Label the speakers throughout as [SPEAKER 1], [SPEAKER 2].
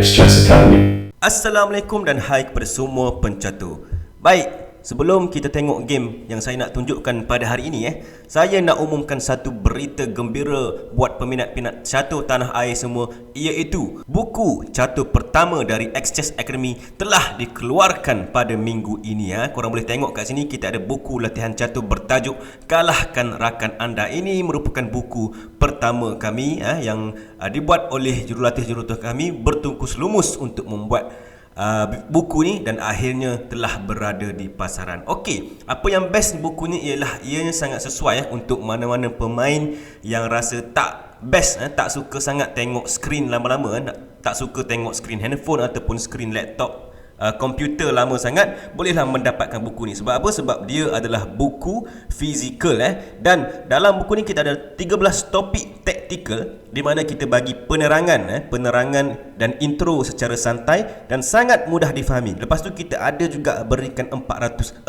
[SPEAKER 1] X-Chess Academy.
[SPEAKER 2] Assalamualaikum dan hai kepada semua pencatur. Baik, sebelum kita tengok game yang saya nak tunjukkan pada hari ini saya nak umumkan satu berita gembira buat peminat-peminat catur tanah air semua, iaitu buku catur pertama dari X-Chess Academy telah dikeluarkan pada minggu ini. Korang boleh tengok kat sini kita ada buku latihan catur bertajuk Kalahkan Rakan Anda. Ini merupakan buku pertama kami yang dibuat oleh jurulatih-jurulatih kami bertungkus lumus untuk membuat buku ni dan akhirnya telah berada di pasaran. Okey, apa yang best buku ni ialah ianya sangat sesuai untuk mana-mana pemain yang rasa tak best, tak suka sangat tengok skrin lama-lama, tak suka tengok skrin handphone ataupun skrin laptop, komputer lama sangat, bolehlah mendapatkan buku ni. Sebab apa? Sebab dia adalah buku fizikal dan dalam buku ni kita ada 13 topik taktikal di mana kita bagi penerangan dan intro secara santai dan sangat mudah difahami. Lepas tu kita ada juga berikan 468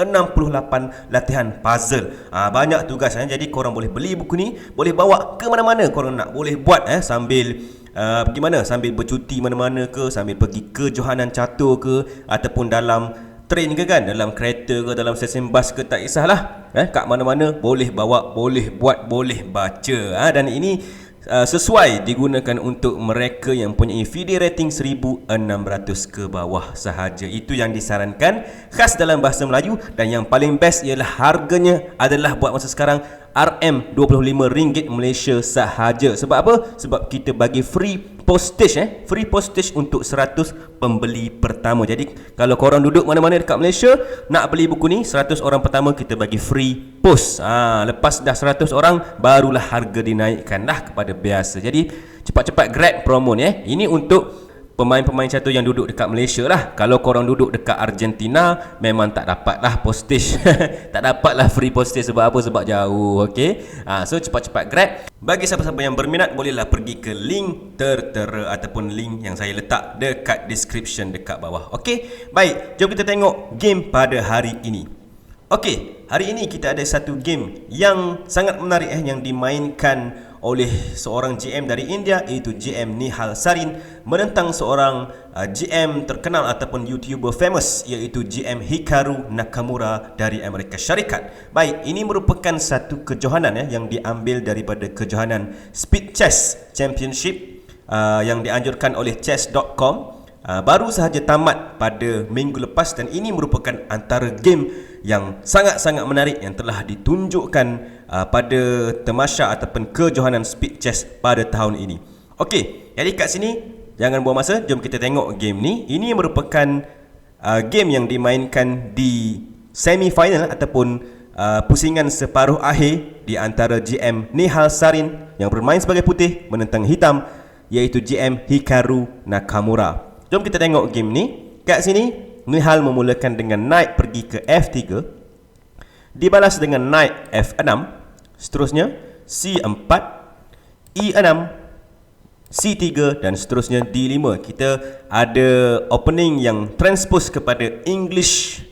[SPEAKER 2] latihan puzzle. Banyak tugas jadi korang boleh beli buku ni, boleh bawa ke mana-mana korang nak, boleh buat sambil pergi mana, sambil bercuti mana-mana ke, sambil pergi ke Johanan Catur ke, ataupun dalam train ke kan, dalam kereta ke, dalam stesen bas ke, tak kisahlah. Kat mana-mana boleh bawa, boleh buat, boleh baca. Dan ini sesuai digunakan untuk mereka yang punya FIDE rating 1600 ke bawah sahaja. Itu yang disarankan, khas dalam bahasa Melayu, dan yang paling best ialah harganya adalah buat masa sekarang RM25 Malaysia sahaja. Sebab apa? Sebab kita bagi free postage free postage untuk 100 pembeli pertama. Jadi kalau korang duduk mana-mana dekat Malaysia nak beli buku ni, 100 orang pertama kita bagi free post. Lepas dah 100 orang barulah harga dinaikkan dah kepada biasa. Jadi cepat-cepat grab promo ni Ini untuk pemain-pemain catur yang duduk dekat Malaysia lah. Kalau korang duduk dekat Argentina memang tak dapat lah postage tak dapat lah free postage. Sebab apa? Sebab jauh. So cepat-cepat grab. Bagi siapa-siapa yang berminat, bolehlah pergi ke link tertera ataupun link yang saya letak dekat description dekat bawah. Baik, jom kita tengok game pada hari ini. Hari ini kita ada satu game yang sangat menarik yang dimainkan oleh seorang GM dari India, iaitu GM Nihal Sarin menentang seorang GM terkenal ataupun YouTuber famous, iaitu GM Hikaru Nakamura dari Amerika Syarikat. Baik, ini merupakan satu kejohanan yang diambil daripada kejohanan Speed Chess Championship yang dianjurkan oleh chess.com. Baru sahaja tamat pada minggu lepas, dan ini merupakan antara game yang sangat-sangat menarik yang telah ditunjukkan pada temasya ataupun kejohanan Speed Chess pada tahun ini. Jadi kat sini jangan buang masa, jom kita tengok game ni. Ini merupakan game yang dimainkan di semi final ataupun pusingan separuh akhir di antara GM Nihal Sarin yang bermain sebagai putih menentang hitam, iaitu GM Hikaru Nakamura. Jom kita tengok game ni. Kat sini Nihal memulakan dengan knight pergi ke F3, dibalas dengan knight F6, seterusnya C4, E6, C3 dan seterusnya D5. Kita ada opening yang transpose kepada English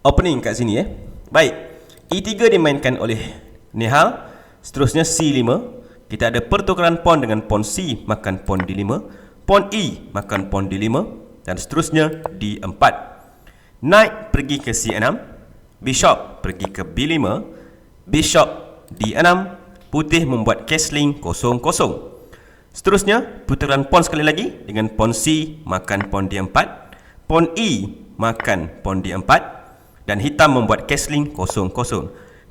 [SPEAKER 2] opening kat sini Baik, E3 dimainkan oleh Nihal, seterusnya C5. Kita ada pertukaran pawn dengan pawn C makan pawn D5, pawn E makan pawn D5 dan seterusnya D4. Knight pergi ke C6, bishop pergi ke B5, bishop D6, putih membuat castling 0-0. Seterusnya putaran pawn sekali lagi dengan pawn C makan pawn D4, pawn E makan pawn D4 dan hitam membuat castling 0-0.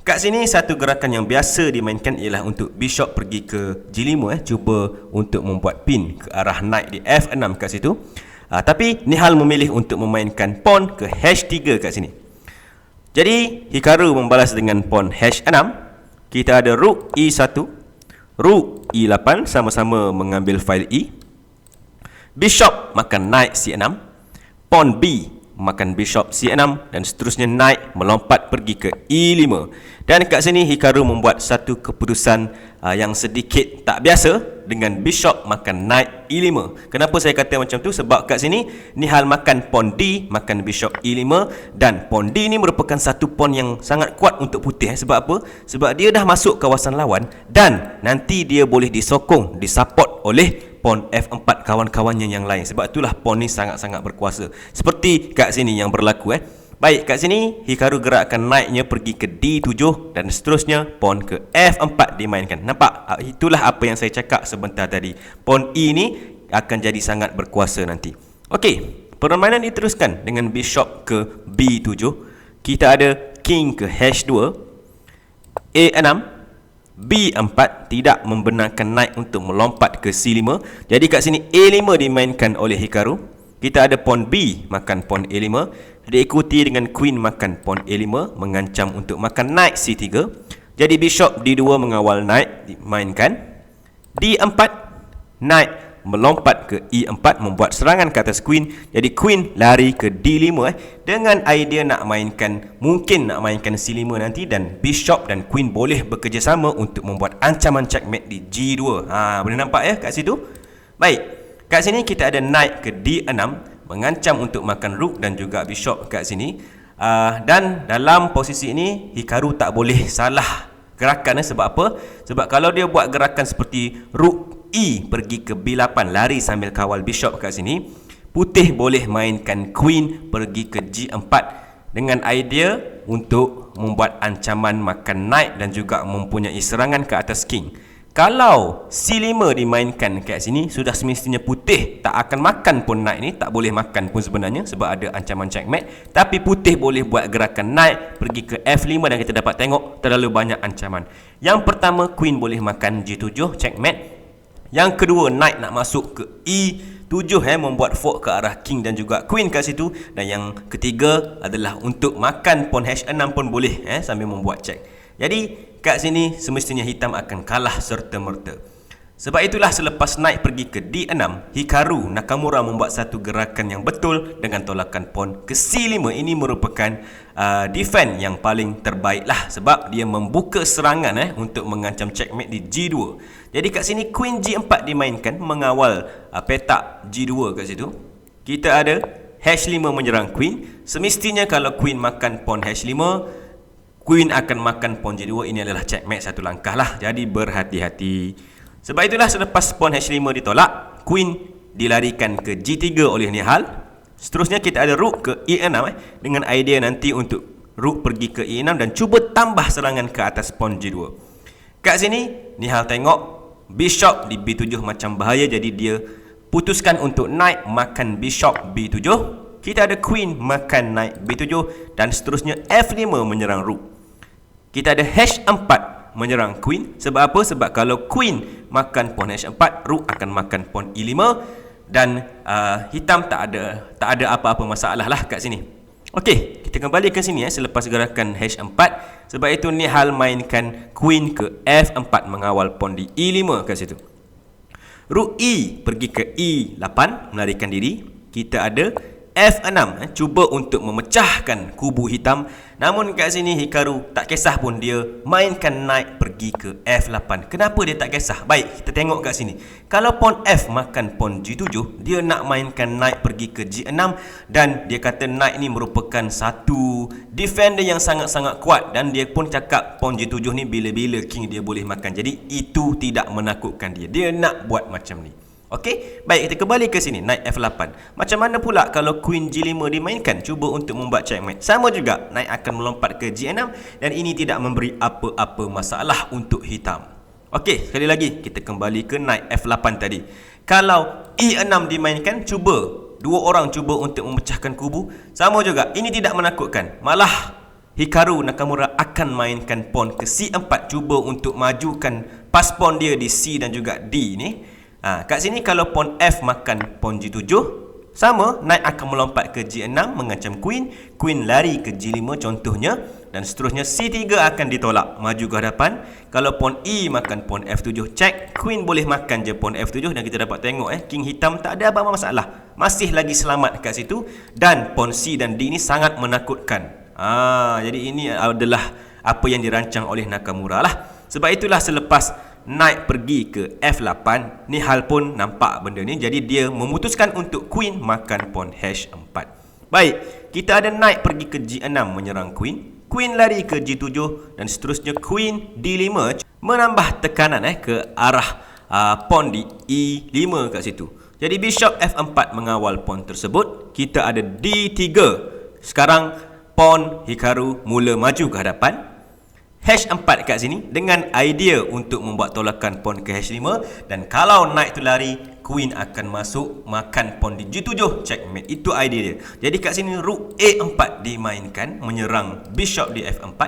[SPEAKER 2] Kat sini satu gerakan yang biasa dimainkan ialah untuk bishop pergi ke G5 cuba untuk membuat pin ke arah knight di F6 kat situ. Tapi Nihal memilih untuk memainkan pawn ke H3 kat sini. Jadi Hikaru membalas dengan pawn H6. Kita ada rook E1, rook E8, sama-sama mengambil file E. Bishop makan knight C6, pawn B makan bishop C6 dan seterusnya knight melompat pergi ke E5. Dan kat sini Hikaru membuat satu keputusan yang sedikit tak biasa dengan bishop makan knight E5. Kenapa saya kata macam tu? Sebab kat sini Nihal makan pawn D makan bishop E5, dan pawn D ni merupakan satu pawn yang sangat kuat untuk putih. Sebab apa? Sebab dia dah masuk kawasan lawan dan nanti dia boleh disokong, disupport oleh pawn F4 kawan-kawannya yang lain. Sebab itulah pawn ni sangat-sangat berkuasa. Seperti kat sini yang berlaku Baik, kat sini Hikaru gerakkan naiknya pergi ke D7 dan seterusnya pawn ke F4 dimainkan. Nampak? Itulah apa yang saya cakap sebentar tadi. Pawn E ni akan jadi sangat berkuasa nanti. Okey, permainan diteruskan dengan bishop ke B7. Kita ada king ke H2, A6, B4 tidak membenarkan knight untuk melompat ke C5. Jadi kat sini A5 dimainkan oleh Hikaru. Kita ada pawn B makan pawn A5, diikuti dengan queen makan pawn A5 mengancam untuk makan knight C3. Jadi bishop D2 mengawal knight dimainkan. D4, knight melompat ke E4 membuat serangan ke atas queen. Jadi queen lari ke D5 dengan idea mungkin nak mainkan C5 nanti, dan bishop dan queen boleh bekerjasama untuk membuat ancaman checkmate di G2. Boleh nampak kat situ? Baik. Kat sini kita ada knight ke D6 mengancam untuk makan rook dan juga bishop kat sini. Dan dalam posisi ini Hikaru tak boleh salah gerakan sebab apa? Sebab kalau dia buat gerakan seperti rook E pergi ke B8 lari sambil kawal bishop kat sini, putih boleh mainkan queen pergi ke G4 dengan idea untuk membuat ancaman makan knight dan juga mempunyai serangan ke atas king. Kalau C5 dimainkan kat sini, sudah semestinya putih tak akan makan pun knight ni, tak boleh makan pun sebenarnya sebab ada ancaman checkmate. Tapi putih boleh buat gerakan knight pergi ke F5 dan kita dapat tengok terlalu banyak ancaman. Yang pertama, queen boleh makan G7 checkmate. Yang kedua, knight nak masuk ke E7 membuat fork ke arah king dan juga queen kat situ. Dan yang ketiga adalah untuk makan pawn H6 pun boleh sambil membuat check. Jadi kat sini semestinya hitam akan kalah serta-merta. Sebab itulah selepas knight pergi ke D6, Hikaru Nakamura membuat satu gerakan yang betul dengan tolakan pawn ke C5. Ini merupakan defense yang paling terbaik lah, sebab dia membuka serangan untuk mengancam checkmate di G2. Jadi kat sini queen G4 dimainkan mengawal petak G2 kat situ. Kita ada H5 menyerang queen. Semestinya kalau queen makan pawn H5, queen akan makan pawn G2. Ini adalah checkmate satu langkah lah. Jadi berhati-hati. Sebab itulah selepas pawn H5 ditolak, queen dilarikan ke G3 oleh Nihal. Seterusnya kita ada rook ke E6 dengan idea nanti untuk rook pergi ke E6 dan cuba tambah serangan ke atas pawn G2. Kat sini Nihal tengok bishop di B7 macam bahaya, jadi dia putuskan untuk knight makan bishop B7. Kita ada queen makan knight B7 dan seterusnya F5 menyerang rook. Kita ada H4 menyerang queen. Sebab apa? Sebab kalau queen makan pawn H4, rook akan makan pawn E5 dan hitam tak ada apa-apa masalah lah kat sini. Okey, kita kembali ke sini selepas gerakan H4. Sebab itu Nihal mainkan queen ke F4 mengawal pawn di E5 kat situ. Rook E pergi ke E8 melarikan diri. Kita ada F6 cuba untuk memecahkan kubu hitam. Namun kat sini Hikaru tak kisah pun, dia mainkan knight pergi ke F8. Kenapa dia tak kisah? Baik, kita tengok kat sini. Kalau pawn F makan pawn G7, dia nak mainkan knight pergi ke G6 dan dia kata knight ni merupakan satu defender yang sangat-sangat kuat dan dia pun cakap pawn G7 ni bila-bila king dia boleh makan. Jadi itu tidak menakutkan dia. Dia nak buat macam ni. Okey, baik, kita kembali ke sini. Knight F8. Macam mana pula kalau queen G5 dimainkan? Cuba untuk membuat checkmate. Sama juga, knight akan melompat ke G6 dan ini tidak memberi apa-apa masalah untuk hitam. Okey, sekali lagi kita kembali ke knight F8 tadi. Kalau E6 dimainkan, dua orang cuba untuk memecahkan kubu. Sama juga, ini tidak menakutkan. Malah Hikaru Nakamura akan mainkan pawn ke C4, cuba untuk majukan pas pawn dia di C dan juga D ni. Kat sini kalau pawn F makan pawn G7, sama, knight akan melompat ke G6 mengancam queen, queen lari ke G5 contohnya, dan seterusnya C3 akan ditolak, maju ke hadapan. Kalau pawn E makan pawn F7 check, queen boleh makan je pawn F7 dan kita dapat tengok king hitam tak ada apa-apa masalah, masih lagi selamat kat situ. Dan pawn C dan D ni sangat menakutkan. Jadi ini adalah apa yang dirancang oleh Nakamura lah. Sebab itulah selepas knight pergi ke F8, Nihal pun nampak benda ni. Jadi dia memutuskan untuk queen makan pawn H4. Baik, kita ada knight pergi ke G6 menyerang queen, queen lari ke G7 dan seterusnya queen D5 menambah tekanan ke arah pawn di E5 kat situ. Jadi bishop F4 mengawal pawn tersebut. Kita ada D3. Sekarang pawn Hikaru mula maju ke hadapan. H4 kat sini dengan idea untuk membuat tolakan pawn ke H5, dan kalau knight tu lari, queen akan masuk makan pawn di G7, checkmate. Itu idea dia. Jadi kat sini rook A4 dimainkan menyerang bishop di F4.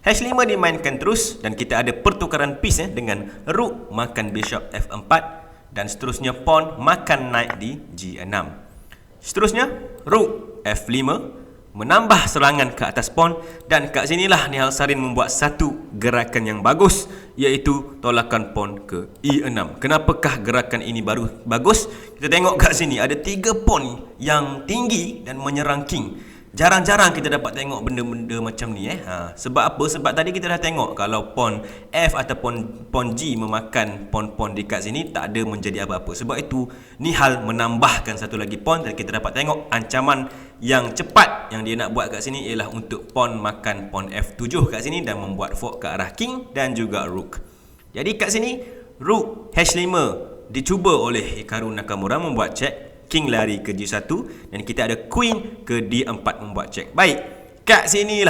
[SPEAKER 2] H5 dimainkan terus dan kita ada pertukaran piece dengan rook makan bishop F4 dan seterusnya pawn makan knight di G6. Seterusnya rook F5 menambah serangan ke atas pawn, dan kat sinilah Nihal Sarin membuat satu gerakan yang bagus, iaitu tolakan pawn ke E6. Kenapakah gerakan ini baru bagus? Kita tengok kat sini ada 3 pawn yang tinggi dan menyerang king. Jarang-jarang kita dapat tengok benda-benda macam ni Sebab apa? Sebab tadi kita dah tengok kalau pawn F ataupun pawn G memakan pawn-pawn dekat sini tak ada menjadi apa-apa. Sebab itu Nihal menambahkan satu lagi pawn, dan kita dapat tengok ancaman yang cepat yang dia nak buat kat sini ialah untuk pawn makan pawn F7 kat sini dan membuat fork ke arah king dan juga rook. Jadi kat sini rook H5 dicuba oleh Hikaru Nakamura membuat check. King lari ke G1 dan kita ada queen ke D4 membuat check. Baik, kat sini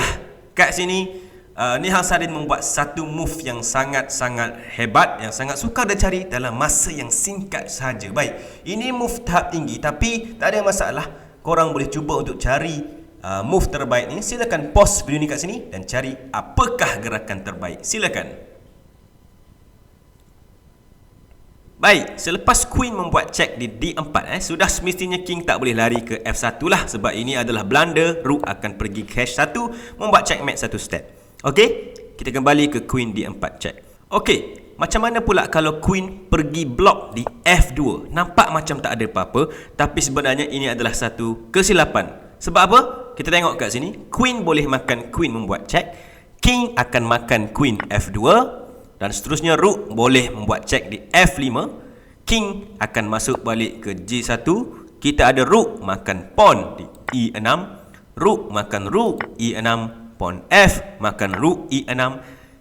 [SPEAKER 2] Nihal Sarin membuat satu move yang sangat-sangat hebat, yang sangat sukar dia cari dalam masa yang singkat sahaja. Baik, ini move tahap tinggi tapi tak ada masalah. Korang boleh cuba untuk cari move terbaik ni. Silakan pause video ni kat sini dan cari apakah gerakan terbaik. Silakan. Baik, selepas queen membuat check di D4 sudah semestinya king tak boleh lari ke F1 lah, sebab ini adalah blunder. Rook akan pergi ke H1 membuat checkmate satu step. Okey, kita kembali ke queen D4 check. Okey, macam mana pula kalau queen pergi block di F2? Nampak macam tak ada apa-apa, tapi sebenarnya ini adalah satu kesilapan. Sebab apa? Kita tengok kat sini, queen boleh makan queen membuat check, king akan makan queen F2, dan seterusnya rook boleh membuat check di F5. King akan masuk balik ke G1. Kita ada rook makan pawn di E6. Rook makan rook E6. Pawn F makan rook E6.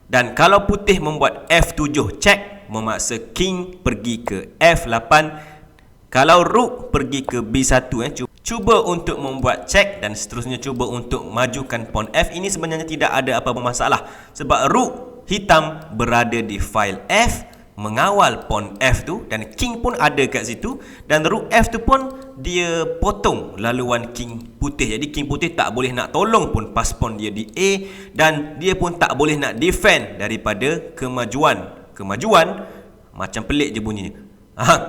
[SPEAKER 2] Dan kalau putih membuat F7 check, memaksa king pergi ke F8. Kalau rook pergi ke B1 cuba untuk membuat check dan seterusnya cuba untuk majukan pawn F. Ini sebenarnya tidak ada apa-apa masalah sebab rook hitam berada di file F mengawal pawn F tu, dan king pun ada kat situ, dan rook F tu pun dia potong laluan king putih. Jadi king putih tak boleh nak tolong pun pas pawn dia di A, dan dia pun tak boleh nak defend daripada kemajuan macam pelik je bunyinya.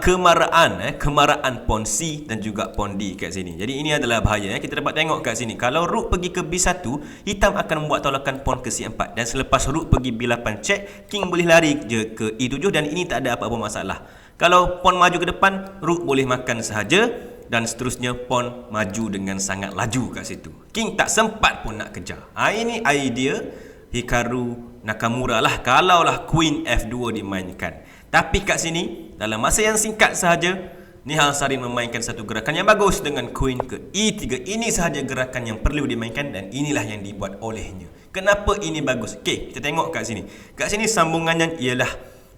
[SPEAKER 2] Kemaraan pawn C dan juga pawn D kat sini. Jadi ini adalah bahaya. Kita dapat tengok kat sini, kalau rook pergi ke B1, hitam akan membuat tolakan pawn ke C4, dan selepas rook pergi B8 check, king boleh lari je ke E7, dan ini tak ada apa-apa masalah. Kalau pawn maju ke depan, rook boleh makan sahaja, dan seterusnya pawn maju dengan sangat laju kat situ. King tak sempat pun nak kejar. Ini idea Hikaru Nakamura lah kalaulah queen F2 dimainkan. Tapi kat sini dalam masa yang singkat sahaja, Nihal Sarin memainkan satu gerakan yang bagus dengan queen ke E3. Ini sahaja gerakan yang perlu dimainkan dan inilah yang dibuat olehnya. Kenapa ini bagus? Okey, kita tengok kat sini. Kat sini sambungannya ialah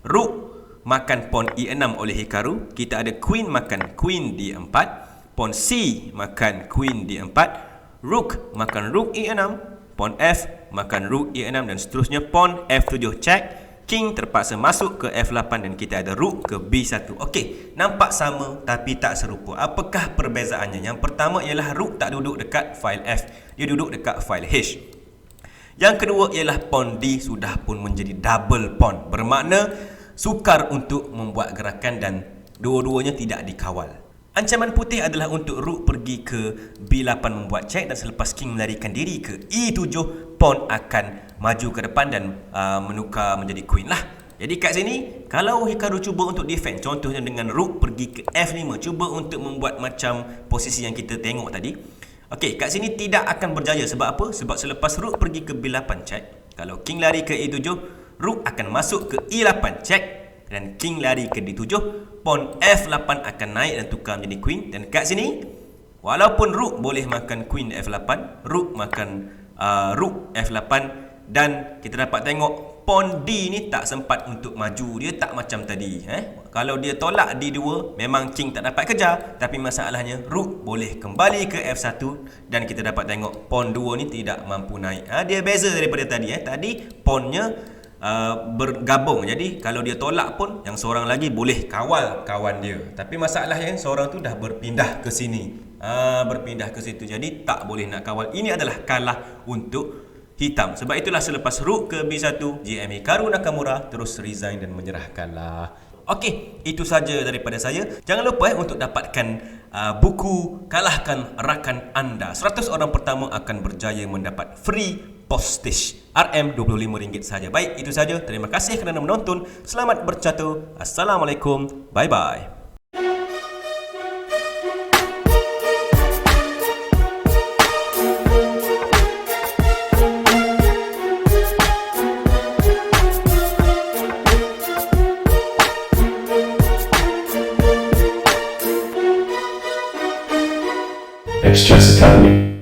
[SPEAKER 2] rook makan pawn E6 oleh Hikaru. Kita ada queen makan queen D4, pawn C makan queen D4, rook makan rook E6, pawn F makan rook E6 dan seterusnya pawn F7 check. King terpaksa masuk ke F8 dan kita ada rook ke B1. Okey, nampak sama tapi tak serupa. Apakah perbezaannya? Yang pertama ialah rook tak duduk dekat file F, dia duduk dekat file H. Yang kedua ialah pawn D sudah pun menjadi double pawn, bermakna sukar untuk membuat gerakan dan dua-duanya tidak dikawal. Ancaman putih adalah untuk rook pergi ke B8 membuat check, dan selepas king melarikan diri ke E7, pawn akan maju ke depan dan menukar menjadi queen lah. Jadi kat sini kalau Hikaru cuba untuk defend, contohnya dengan rook pergi ke F5, cuba untuk membuat macam posisi yang kita tengok tadi. Okey, kat sini tidak akan berjaya. Sebab apa? Sebab selepas rook pergi ke B8 check, kalau king lari ke E7, rook akan masuk ke E8 check, dan king lari ke D7, pawn F8 akan naik dan tukar menjadi queen. Dan kat sini walaupun rook boleh makan queen F8, rook makan rook F8, Dan kita dapat tengok pawn D ni tak sempat untuk maju. Dia tak macam tadi. Kalau dia tolak D2, memang king tak dapat kejar. Tapi masalahnya rook boleh kembali ke F1. Dan kita dapat tengok pawn 2 ni tidak mampu naik. Dia beza daripada tadi. Tadi pawnnya bergabung. Jadi kalau dia tolak pun, yang seorang lagi boleh kawal kawan dia. Tapi masalahnya seorang tu dah berpindah ke sini. Berpindah ke situ. Jadi tak boleh nak kawal. Ini adalah kalah untuk hitam. Sebab itulah selepas rook ke B1, GM Hikaru Nakamura terus resign dan menyerahkanlah. Okey, itu saja daripada saya. Jangan lupa untuk dapatkan buku Kalahkan Rakan Anda. 100 orang pertama akan berjaya mendapat free postage. RM25 saja. Baik, itu saja. Terima kasih kerana menonton. Selamat bercatur. Assalamualaikum. Bye-bye.
[SPEAKER 1] Express Academy.